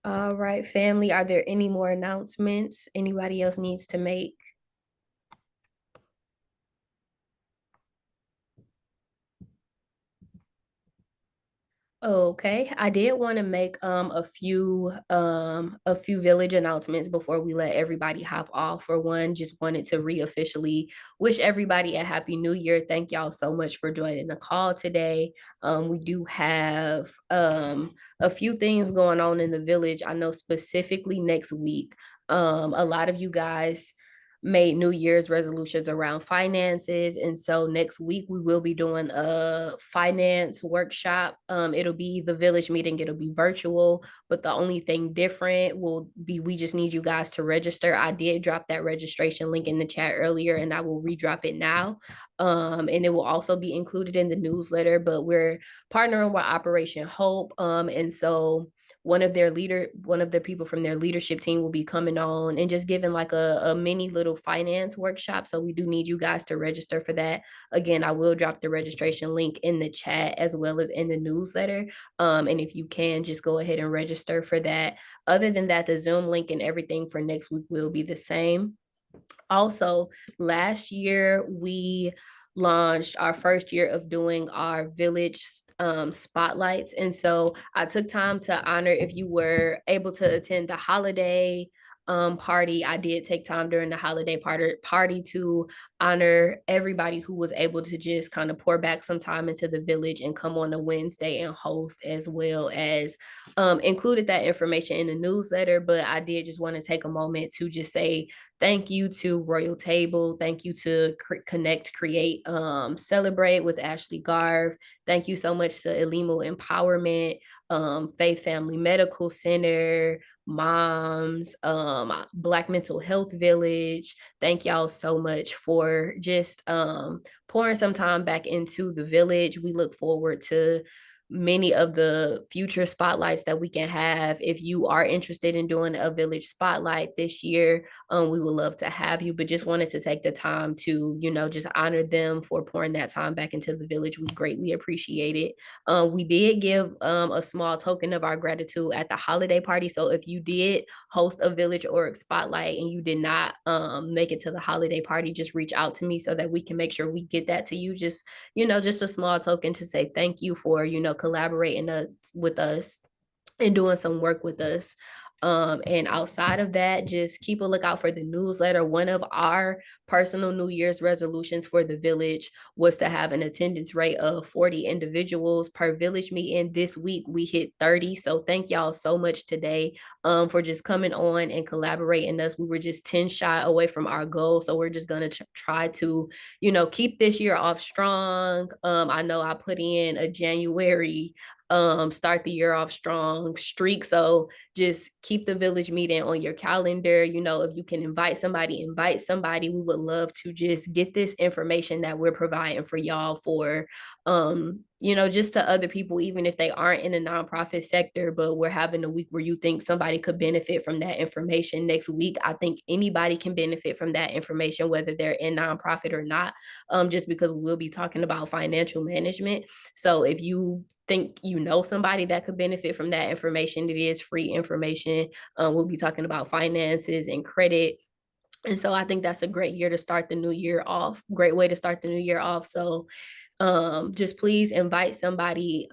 All right, family. Are there any more announcements anybody else needs to make? Okay, I did want to make a few village announcements before we let everybody hop off. For one, just wanted to re-officially wish everybody a happy new year. Thank y'all so much for joining the call today. We do have a few things going on in the village. I know specifically next week, a lot of you guys made New Year's resolutions around finances. And so next week we will be doing a finance workshop. It'll be the village meeting, it'll be virtual, but the only thing different will be we just need you guys to register. I did drop that registration link in the chat earlier and I will redrop it now. And it will also be included in the newsletter, but we're partnering with Operation Hope. And so one of the people from their leadership team will be coming on and just giving like a mini little finance workshop. So we do need you guys to register for that. Again, I will drop the registration link in the chat as well as in the newsletter. And if you can, just go ahead and register for that. Other than that, the Zoom link and everything for next week will be the same. Also, last year we launched our first year of doing our village spotlights. And so I took time to honor if you were able to attend the holiday party. I did take time during the holiday party to honor everybody who was able to just kind of pour back some time into the village and come on a Wednesday and host, as well as included that information in the newsletter. But I did just want to take a moment to just say thank you to Royal Table. Thank you to Connect, Create, Celebrate with Ashley Garve. Thank you so much to Elimo Empowerment, Faith Family Medical Center, Moms, Black Mental Health Village. Thank y'all so much for just pouring some time back into the village. We look forward to many of the future spotlights that we can have. If you are interested in doing a village spotlight this year, we would love to have you, but just wanted to take the time to, just honor them for pouring that time back into the village. We greatly appreciate it. We did give a small token of our gratitude at the holiday party. So if you did host a village org spotlight and you did not make it to the holiday party, just reach out to me so that we can make sure we get that to you. Just a small token to say thank you for, collaborating with us and doing some work with us. And outside of that, just keep a lookout for the newsletter. One of our personal New Year's resolutions for the village was to have an attendance rate of 40 individuals per village meeting. This week we hit 30. So thank y'all so much today for just coming on and collaborating us. We were just 10 shy away from our goal. So we're just going to try to, keep this year off strong. I know I put in a January start the year off strong streak. So just keep the village meeting on your calendar. If you can invite somebody. We would love to just get this information that we're providing for y'all for, just to other people, even if they aren't in the nonprofit sector, but we're having a week where you think somebody could benefit from that information. Next week, I think anybody can benefit from that information, whether they're in nonprofit or not, just because we'll be talking about financial management. So if you think somebody that could benefit from that information, it is free information. We'll be talking about finances and credit. And so I think that's a great way to start the new year off. So just please invite somebody,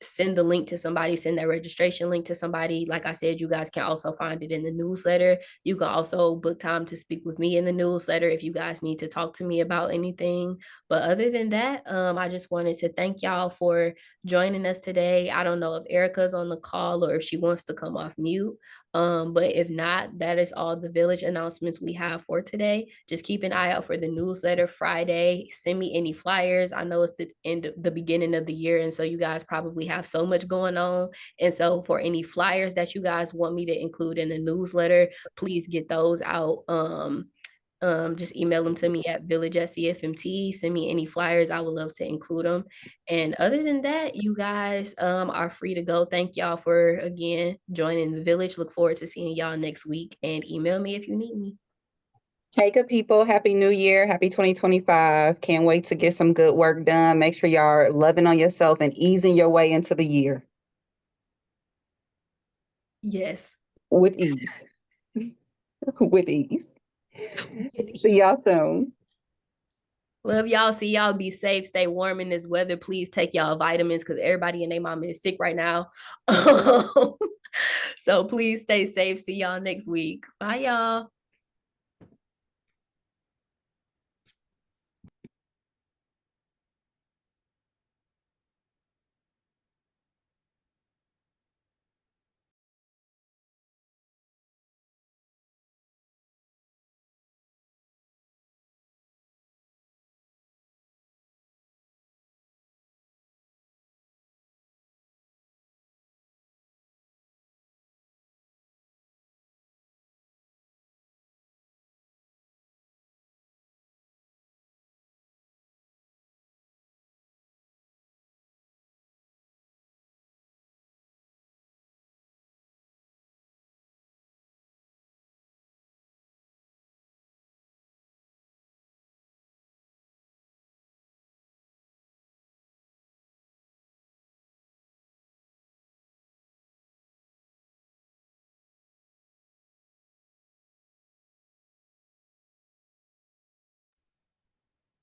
send the link to somebody, send that registration link to somebody. Like I said, you guys can also find it in the newsletter. You can also book time to speak with me in the newsletter if you guys need to talk to me about anything. But other than that, I just wanted to thank y'all for joining us today. I don't know if Erica's on the call or if she wants to come off mute. But if not, that is all the village announcements we have for today. Just keep an eye out for the newsletter Friday. Send me any flyers. I know it's the beginning of the year, and so you guys probably have so much going on. And so for any flyers that you guys want me to include in the newsletter, please get those out. Just email them to me at village@cfmt. Send me any flyers. I would love to include them. And other than that, you guys are free to go. Thank y'all for, again, joining the village. Look forward to seeing y'all next week, and email me if you need me. Hey, good people. Happy New Year. Happy 2025. Can't wait to get some good work done. Make sure y'all are loving on yourself and easing your way into the year Yes. with ease. With ease. See y'all soon. Love y'all. See y'all. Be safe. Stay warm in this weather. Please take y'all vitamins because everybody and their mama is sick right now. So please stay safe. See y'all next week. Bye, y'all.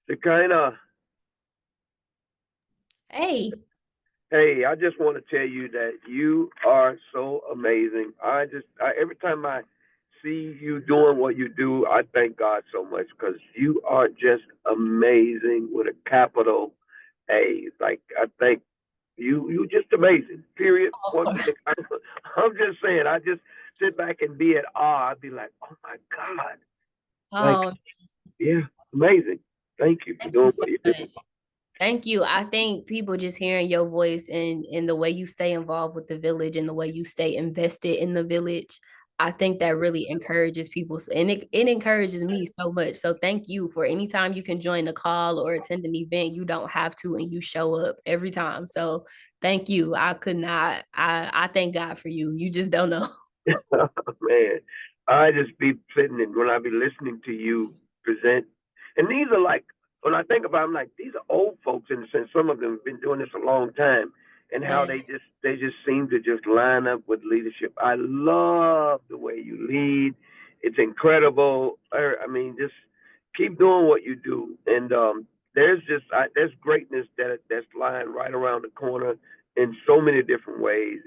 Shekinah, Hey. hey, I just want to tell you that you are so amazing. Every time I see you doing what you do, I thank God so much because you are just amazing with a capital A. Like, I think you just amazing, period. One thing, I'm just saying, I just sit back and be at awe. I'd be like, oh my God. Oh, Yeah, amazing. Thank you for doing what you do. thank you. I think people just hearing your voice and the way you stay involved with the village and the way you stay invested in the village, I think that really encourages people. And it encourages me so much. So thank you for anytime you can join a call or attend an event, you don't have to, and you show up every time. So thank you. I could not, I thank God for you. You just don't know. Man, I just be sitting and when I be listening to you present, and these are like, when I think about it, I'm like, these are old folks in the sense some of them have been doing this a long time, and how they just seem to just line up with leadership. I love the way you lead. It's incredible. I mean, just keep doing what you do, and there's greatness that's lying right around the corner in so many different ways.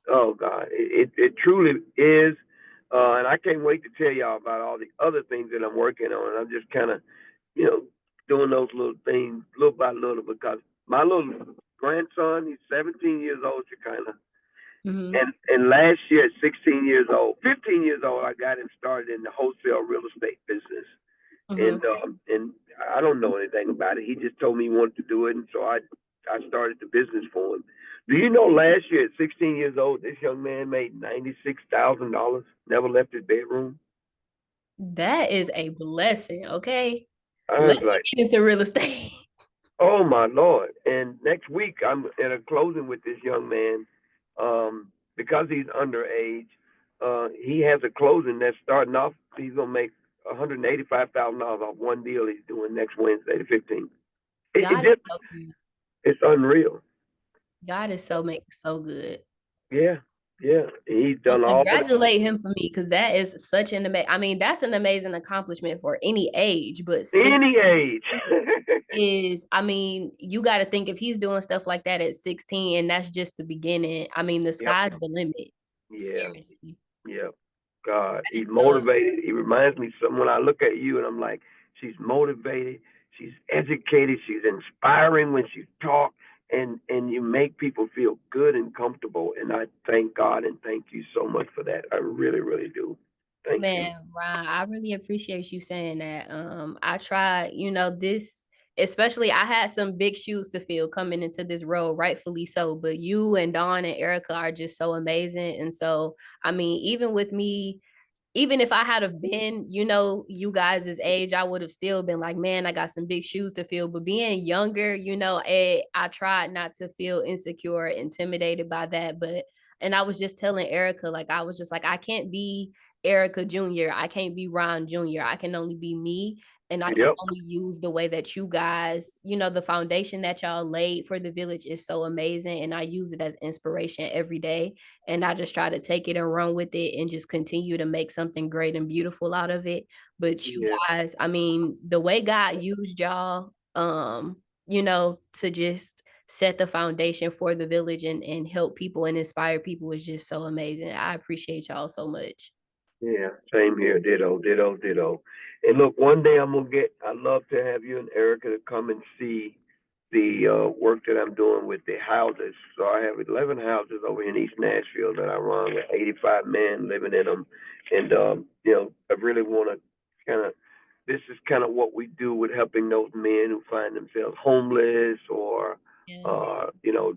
Oh God, it truly is. And I can't wait to tell y'all about all the other things that I'm working on. I'm just kind of, doing those little things little by little because my little grandson, he's 17 years old, Shekinah. And last year at 16 years old, 15 years old, I got him started in the wholesale real estate business. And I don't know anything about it. He just told me he wanted to do it, and so I started the business for him. Do you know last year at 16 years old, this young man made $96,000, never left his bedroom? That is a blessing. Okay. I was Let's like, get into real estate. oh my Lord. And next week I'm at a closing with this young man. Because he's underage, he has a closing that's starting off, he's gonna make $185,000 off one deal he's doing next Wednesday, the 15th. It's unreal. God is so good. Yeah, yeah. He's Well, done all congratulate him for me because that is such an amazing. I mean, that's an amazing accomplishment for any age, but any age. is, I mean, you got to think if he's doing stuff like that at 16, and that's just the beginning. I mean, the sky's the limit. Yeah. Seriously. Yeah. God, he's It's, motivated. He reminds me some when I look at you and I'm like, she's motivated, she's educated, she's inspiring when she talks, and you make people feel good and comfortable. And I thank God and thank you so much for that. I really, really do. Thank you. Man, Ryan, I really appreciate you saying that. I try, this, especially I had some big shoes to fill coming into this role, rightfully so. But you and Dawn and Erica are just so amazing. And so, I mean, even with me, even if I had have been, you guys' age, I would have still been like, man, I got some big shoes to fill. But being younger, I tried not to feel insecure, intimidated by that. And I was just telling Erica, like, I was just like, I can't be Erica Jr. I can't be Ron Jr. I can only be me. And I can only use the way that you guys, the foundation that y'all laid for the village is so amazing. And I use it as inspiration every day. And I just try to take it and run with it and just continue to make something great and beautiful out of it. But you guys, I mean, the way God used y'all, to just set the foundation for the village and help people and inspire people is just so amazing. I appreciate y'all so much. Yeah, same here. Ditto, ditto, ditto. And look, one day I'd love to have you and Erica to come and see the work that I'm doing with the houses. So I have 11 houses over in East Nashville that I run with 85 men living in them. And, I really want to this is kind of what we do with helping those men who find themselves homeless or,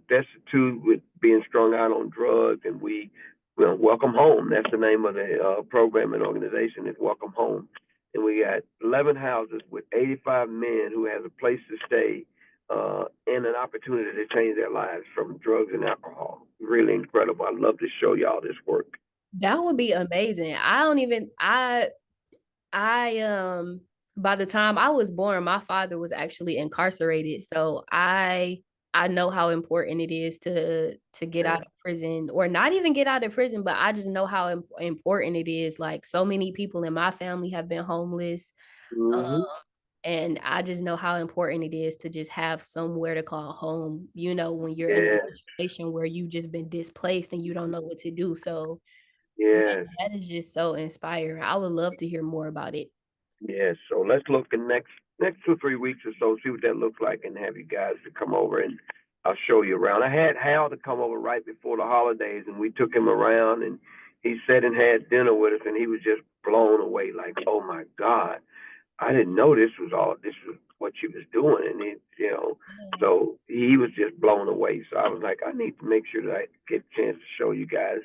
destitute with being strung out on drugs. And we Welcome Home. That's the name of the program and organization is Welcome Home. And we got 11 houses with 85 men who have a place to stay and an opportunity to change their lives from drugs and alcohol. Really incredible. I'd love to show y'all this work. That would be amazing. By the time I was born, my father was actually incarcerated. So I know how important it is to get out of prison, or not even get out of prison, but I just know how important it is. Like, so many people in my family have been homeless. And I just know how important it is to just have somewhere to call home, when you're in a situation where you've just been displaced and you don't know what to do. So man, that is just so inspiring. I would love to hear more about it. Yes, so let's look in next 2 or 3 weeks or so, see what that looks like, and have you guys to come over and I'll show you around. I had Hal to come over right before the holidays, and we took him around, and he sat and had dinner with us, and he was just blown away, like, oh my God, I didn't know this was what she was doing, and so he was just blown away. So I was like, I need to make sure that I get a chance to show you guys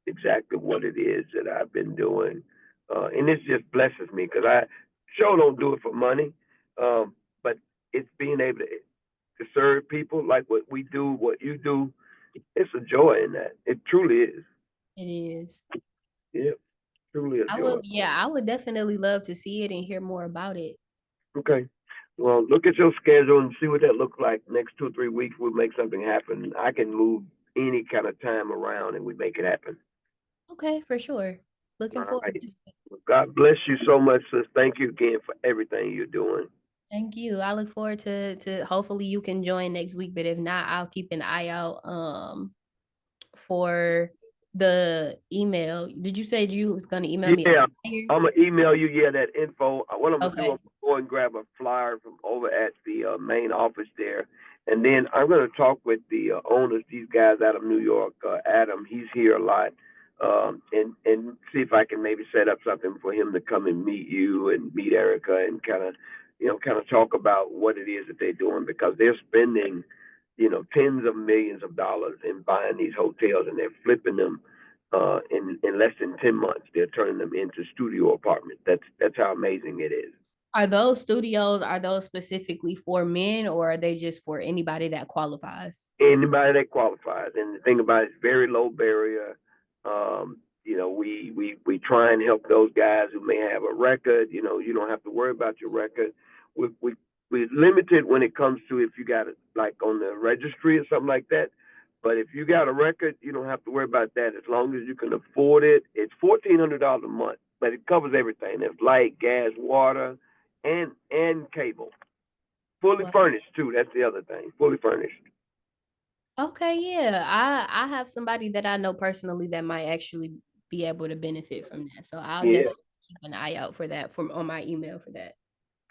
exactly what it is that I've been doing. And this just blesses me because I sure don't do it for money, but it's being able to serve people like what we do, what you do. It's a joy in that. It truly is. It is. Yeah, truly a joy. I would definitely love to see it and hear more about it. Okay. Well, look at your schedule and see what that looks like. Next 2 or 3 weeks, we'll make something happen. I can move any kind of time around and we make it happen. Okay, for sure. Looking forward to it. God bless you so much, sis. Thank you again for everything you're doing. Thank you. I look forward to hopefully you can join next week, but if not, I'll keep an eye out for the email. Did you say you was gonna email me? Yeah, I'm gonna email you. Yeah, that info. What I'm gonna do, I'm gonna go and grab a flyer from over at the main office there, and then I'm gonna talk with the owners, these guys out of New York. Adam, he's here a lot, and see if I can maybe set up something for him to come and meet you and meet Erica and kind of talk about what it is that they're doing, because they're spending tens of millions of dollars in buying these hotels, and they're flipping them in less than 10 months. They're turning them into studio apartments. That's how amazing it is. Are those specifically for men, or are they just for anybody that qualifies? Anybody that qualifies. And the thing about it, it's very low barrier. We try and help those guys who may have a record. You don't have to worry about your record. We're limited when it comes to if you got it like on the registry or something like that. But if you got a record, you don't have to worry about that as long as you can afford it. It's $1,400 a month, but it covers everything. There's light, gas, water, and cable. Fully Well, furnished too. That's the other thing. Fully furnished. okay, yeah. I have somebody that I know personally that might actually be able to benefit from that. So I'll Yeah. definitely keep an eye out for that from on my email for that.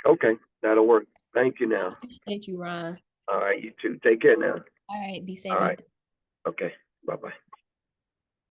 Okay, that'll work. Thank you I now. appreciate you, Ron. All right, you too. Take care now. All right, be safe All out right. there. Okay. Bye bye.